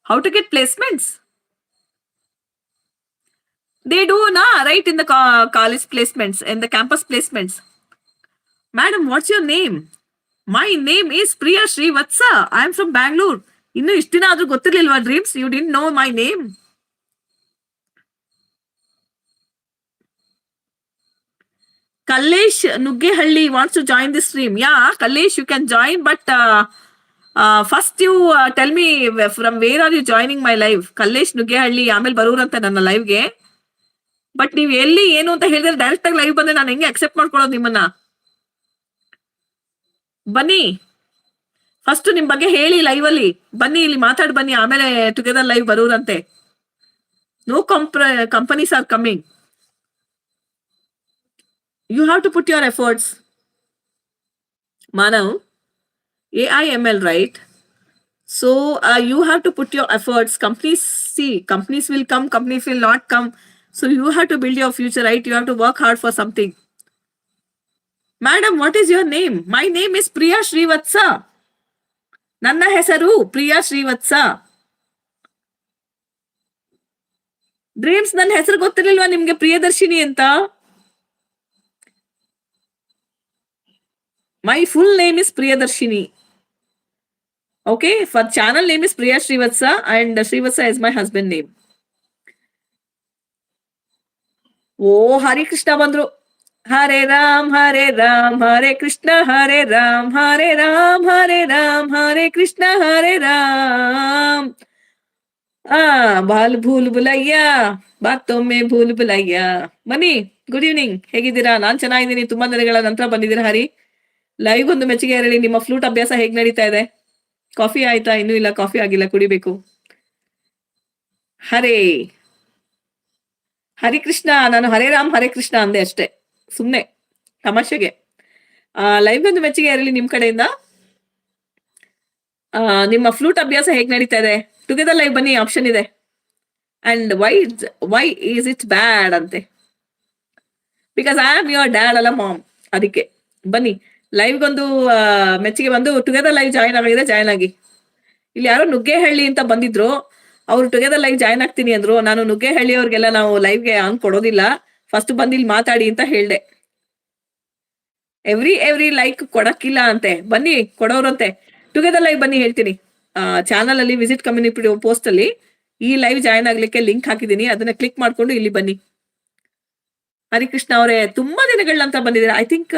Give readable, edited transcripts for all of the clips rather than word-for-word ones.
How to get placements? They do, na, right, in the college placements, in the campus placements. Madam, what's your name? My name is Priya Srivatsa. I am from Bangalore. ಇನ್ನು ಇಷ್ಟು ದಿನ ಆದ್ರೂ ಗೊತ್ತಿರ್ಲಿಲ್ವಾ dreams? You didn't know my name? Kallesh Nuggehalli wants to join this stream. Yeah, Kallesh, you can join, but first you tell me from where are you joining my live? Kallesh Nuggehalli ಆಮೇಲೆ ಬರೋರಂತೆ ನನ್ನ ಲೈವ್ಗೆ. But ನೀವು ಎಲ್ಲಿ ಏನು ಅಂತ ಹೇಳಿದ್ರೆ direct ಆಗಿ live ಬಂದ್ರೆ ನಾನು ಹೆಂಗೆ ಅಕ್ಸೆಪ್ಟ್ ಮಾಡ್ಕೊಳ್ಳೋದು ನಿಮ್ಮನ್ನ? ಬನ್ನಿ, ಫಸ್ಟ್ ನಿಮ್ ಬಗ್ಗೆ ಹೇಳಿ ಲೈವ್ ಅಲ್ಲಿ. ಬನ್ನಿ, ಇಲ್ಲಿ ಮಾತಾಡಿ ಬನ್ನಿ, ಆಮೇಲೆ ಟುಗೆದರ್ ಲೈವ್ ಬರೋರಂತೆ. No companies are coming. You have to put your efforts. Manav, AIML, right? So you have to put your efforts. Companies will come, companies will not come. So you have to build your future, right? You have to work hard for something. Madam, what is your name? My name is Priya Srivatsa. Nanna hesaru Priya Srivatsa. Dreams ನನ್ನ ಹೆಸರು ಗೊತ್ತಿರಲಿಲ್ವಾ ನಿಮ್ಗೆ ಪ್ರಿಯದರ್ಶಿನಿ ಅಂತ? My full name is Priyadarshini. Okay, for channel name is Priya Srivatsa, and Srivatsa is my husband name. Oh, Hare Krishna bandru. Hare Ram, Hare Krishna, Hare Ram, Hare Ram, Hare Krishna, Hare Ram. ಬಾಲ್ ಭೂಲ್ ಬುಲಯ್ಯ, ಬಾತೊಮ್ಮೆ ಭೂಲ್ ಬುಲಯ್ಯ. ಬನ್ನಿ, good evening, ಹೇಗಿದ್ದೀರಾ? ನಾನ್ ಚೆನ್ನಾಗಿದ್ದೀನಿ. ತುಂಬಾ ದಿನಗಳ ನಂತರ ಬಂದಿದ್ದೀರಾ ಹರಿ. ಲೈವ್ ಒಂದು ಮೆಚ್ಚುಗೆ ಇರಲಿ. ನಿಮ್ಮ ಫ್ಲೂಟ್ ಅಭ್ಯಾಸ ಹೇಗ್ ನಡೀತಾ ಇದೆ? ಕಾಫಿ ಆಯ್ತಾ? ಇನ್ನೂ ಇಲ್ಲ, ಕಾಫಿ ಆಗಿಲ್ಲ, ಕುಡಿಬೇಕು. ಹರಿಕೃಷ್ಣ, ನಾನು ಹರೇ ರಾಮ್ ಹರೇ ಕೃಷ್ಣ ಅಂದೆ ಅಷ್ಟೇ, ಸುಮ್ನೆ ತಮಾಷೆಗೆ. ಲೈವ್ ಒಂದು ಮೆಚ್ಚುಗೆ ಇರಲಿ ನಿಮ್ ಕಡೆಯಿಂದ. ನಿಮ್ಮ ಫ್ಲೂಟ್ ಅಭ್ಯಾಸ ಹೇಗ್ ನಡೀತಾ ಇದೆ? ಟುಗೆದರ್ ಲೈವ್ ಬನ್ನಿ, ಆಪ್ಷನ್ ಇದೆ. ಅಂಡ್ ವೈ ಈಸ್ ಇಟ್ ಬ್ಯಾಡ್ ಅಂತೆ? Because I am your dad ಅಲ್ಲ ಮಾಮ್, ಅದಕ್ಕೆ ಬನ್ನಿ ಲೈವ್ಗೊಂದು ಮೆಚ್ಚುಗೆ ಬಂದು ಟುಗೆದರ್ ಲೈವ್ ಜಾಯ್ನ್ ಆಗಿದ್ರೆ ಜಾಯ್ನ್ ಆಗಿ. ಇಲ್ಲಿ ಯಾರೋ ನುಗ್ಗೆಹಳ್ಳಿ ಅಂತ ಬಂದಿದ್ರು, ಅವ್ರು ಟುಗೆದರ್ ಲೈವ್ ಜಾಯ್ನ್ ಆಗ್ತೀನಿ ಅಂದ್ರು. ನಾನು ನುಗ್ಗೆಹಳ್ಳಿ ಅವ್ರಿಗೆಲ್ಲ ನಾವು ಲೈವ್ಗೆ ಆನ್ ಕೊಡೋದಿಲ್ಲ, ಫಸ್ಟ್ ಬಂದು ಇಲ್ಲಿ ಮಾತಾಡಿ ಅಂತ ಹೇಳ್ದೆ. ಎವ್ರಿ ಲೈಕ್ ಕೊಡಕ್ಕಿಲ್ಲ ಅಂತೆ, ಬನ್ನಿ ಕೊಡೋರಂತೆ. ಟುಗೆದರ್ ಲೈವ್ ಬನ್ನಿ, ಹೇಳ್ತೀನಿ. ಚಾನಲ್ ಅಲ್ಲಿ ವಿಸಿಟ್ ಕಮ್ಯುನಿಟಿ ಪೋಸ್ಟ್ ಅಲ್ಲಿ ಈ ಲೈವ್ ಜಾಯ್ನ್ ಆಗ್ಲಿಕ್ಕೆ ಲಿಂಕ್ ಹಾಕಿದೀನಿ, ಅದನ್ನ ಕ್ಲಿಕ್ ಮಾಡ್ಕೊಂಡು ಇಲ್ಲಿ ಬನ್ನಿ. ಹರಿಕೃಷ್ಣ ಅವರೇ, ತುಂಬಾ ದಿನಗಳ ನಂತರ ಬಂದಿದ್ದೀರಾ. ಐ ಥಿಂಕ್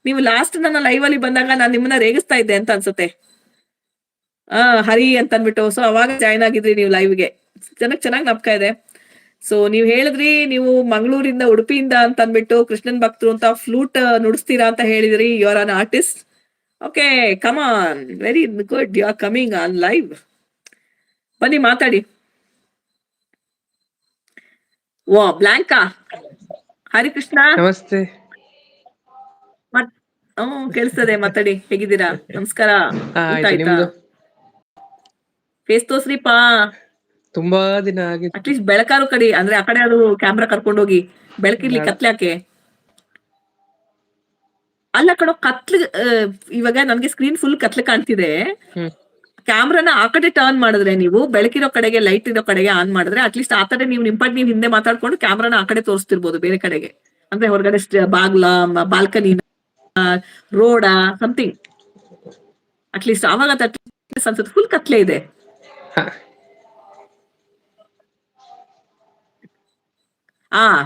ನೀವು ಲಾಸ್ಟ್ ನನ್ನ ಲೈವ್ ಅಲ್ಲಿ ಬಂದಾಗ ನಾನು ನಿಮ್ಮನ್ನ ರೇಗಿಸ್ತಾ ಇದ್ದೆ ಅಂತ ಅನ್ಸುತ್ತೆ. ಹರಿ ಅಂತ ಅಂದ್ಬಿಟ್ಟು. ಸೊ ಅವಾಗ ಜಾಯ್ನ್ ಆಗಿದ್ರಿ ನೀವು ಲೈವ್ಗೆ. ಚೆನ್ನಾಗಿ ಜ್ಞಾಪಕ ಇದೆ. ಸೊ ನೀವ್ ಹೇಳಿದ್ರಿ ನೀವು ಮಂಗಳೂರಿಂದ, ಉಡುಪಿಯಿಂದ ಅಂತ ಅಂದ್ಬಿಟ್ಟು ಕೃಷ್ಣನ್ ಭಕ್ತರು ಅಂತ ಫ್ಲೂಟ್ ನುಡಿಸ್ತೀರಾ ಅಂತ ಹೇಳಿದ್ರಿ. You are an artist. Okay, come on, very good, you are coming on live. ಬನ್ನಿ ಮಾತಾಡಿ. ವಾ, ಬ್ಲಾಂಕಾ, ಹರಿಕೃಷ್ಣ ನಮಸ್ತೆ. ಕೇಳಿಸ್ತದೆ, ಮಾತಾಡಿ. ಹೇಗಿದ್ದೀರಾ? ನಮಸ್ಕಾರ. ಫೇಸ್ ತೋರ್ಸ್ರಿಪಾ. ತುಂಬಾ ದಿನ ಆಗಿತ್ತು. ಅಟ್ಲೀಸ್ಟ್ ಬೆಳಕಾರು ಕಡಿ, ಅಂದ್ರೆ ಆ ಕಡೆ ಅದು ಕ್ಯಾಮ್ರಾ ಕರ್ಕೊಂಡೋಗಿ. ಬೆಳಕಿರ್ಲಿ, ಕತ್ಲಾಕೆ ಅಲ್ಲ ಕಡೋ, ಕತ್ಲು. ಇವಾಗ ನನ್ಗೆ ಸ್ಕ್ರೀನ್ ಫುಲ್ ಕತ್ಲೆ ಕಾಣ್ತಿದೆ. ಕ್ಯಾಮ್ರಾನ ಆ ಕಡೆ ಟರ್ನ್ ಮಾಡಿದ್ರೆ, ನೀವು ಬೆಳಕಿರೋ ಕಡೆಗೆ, ಲೈಟ್ ಇರೋ ಕಡೆಗೆ ಆನ್ ಮಾಡಿದ್ರೆ, ಅಟ್ಲೀಸ್ಟ್ ಆ ಕಡೆ ನೀವು ನಿಂಪಟ್ ನೀವು ಹಿಂದೆ ಮಾತಾಡ್ಕೊಂಡು ಕ್ಯಾಮ್ರಾನ ಆ ಕಡೆ ತೋರಿಸ್ತಿರ್ಬೋದು, ಬೇರೆ ಕಡೆಗೆ. ಅಂದ್ರೆ ಹೊರಗಡೆ ಬಾಗ್ಲ, ಬಾಲ್ಕನಿ, ರೋಡ, ಸಮಥಿಂಗ್. ಅಟ್ಲೀಸ್ಟ್ ಆವಾಗ ಅನ್ಸುತ್ತೆ. ಫುಲ್ ಕತ್ಲೆ ಇದೆ.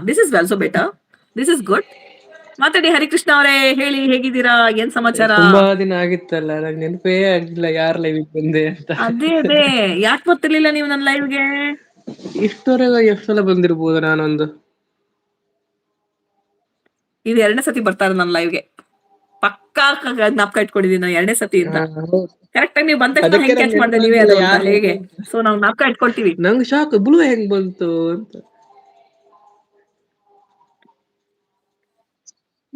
This is well, so better, this is good. ಮಾತಾಡಿ ಹರಿಕೃಷ್ಣ ಅವರೇ, ಹೇಳಿ, ಹೇಗಿದ್ದೀರಾ? ಏನ್ ಸಮಾಚಾರ? ತುಂಬಾ ದಿನ ಆಗಿತ್ತಲ್ಲ, ನಂಗೆ ನೆನಪೇ ಆಗಿಲ್ಲ ಯಾರ್ ಲೈವ್ ಬಂದೆ ಅಂತ. ಅದೇ ಯಾಕೆ ಗೊತ್ತಿರ್ಲಿಲ್ಲ ನೀವು ನನ್ನ ಲೈವ್ಗೆ? ಇಷ್ಟವರೆಗೆ ಎಷ್ಟು ಸಲ ಬಂದಿರ್ಬೋದು ನಾನೊಂದು. ಇದು 2ನೇ ಸತಿ ಬರ್ತಾರೆ ನನ್ನ ಲೈವ್ಗೆ. ಪಕ್ಕಾ ಜ್ಞಾಪಕ ಇಟ್ಕೊಂಡಿದೀನಿ, 2ನೇ ಸತಿ ಅಂತ. ಕರೆಕ್ಟ್ ಆಗಿ ನೀವು ಬಂದ ತಕ್ಷಣ ಹೆಂಗ್ ಕ್ಯಾಚ್ ಮಾಡಿದೆ ನೀವೇ ಅದು ಅಂತ, ಹೇಗೆ? ಸೊ ನಾವು ಜ್ಞಾಪಕ ಇಟ್ಕೊಳ್ತೀವಿ. ನಂಗೆ ಶಾಕ್, ಬ್ಲೂ ಹೆಂಗ್ ಬಂತು ಅಂತ.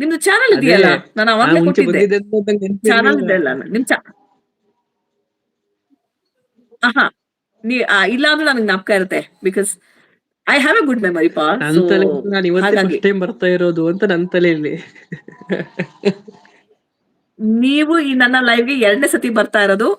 ನಿಮ್ದು ಚಾನಲ್ ಇದೆಯಲ್ಲ, ನಾನು ಅವಾಗಲೇ ಕೊಟ್ಟಿದ್ದೆ. ಚಾನಲ್ ಇದೆ ಅಲ್ಲ ನಿಮ್ ಇಲ್ಲ ಅಂದ್ರೆ ನನಗೆ ಜ್ಞಾಪಕ ಇರುತ್ತೆ. Because I have A good memory ಪಾ. ನಾನು ಇವತ್ತೇ ಫಸ್ಟ್ ಟೈಮ್ ಬರ್ತಾ ಇರೋದು ಅಂತ ನನ್ನ ತಲೆಯಲ್ಲಿ. ನೀವು ಈ ನನ್ನ ಲೈವ್ಗೆ 2ನೇ ಸತಿ ಬರ್ತಾ ಇರೋದು.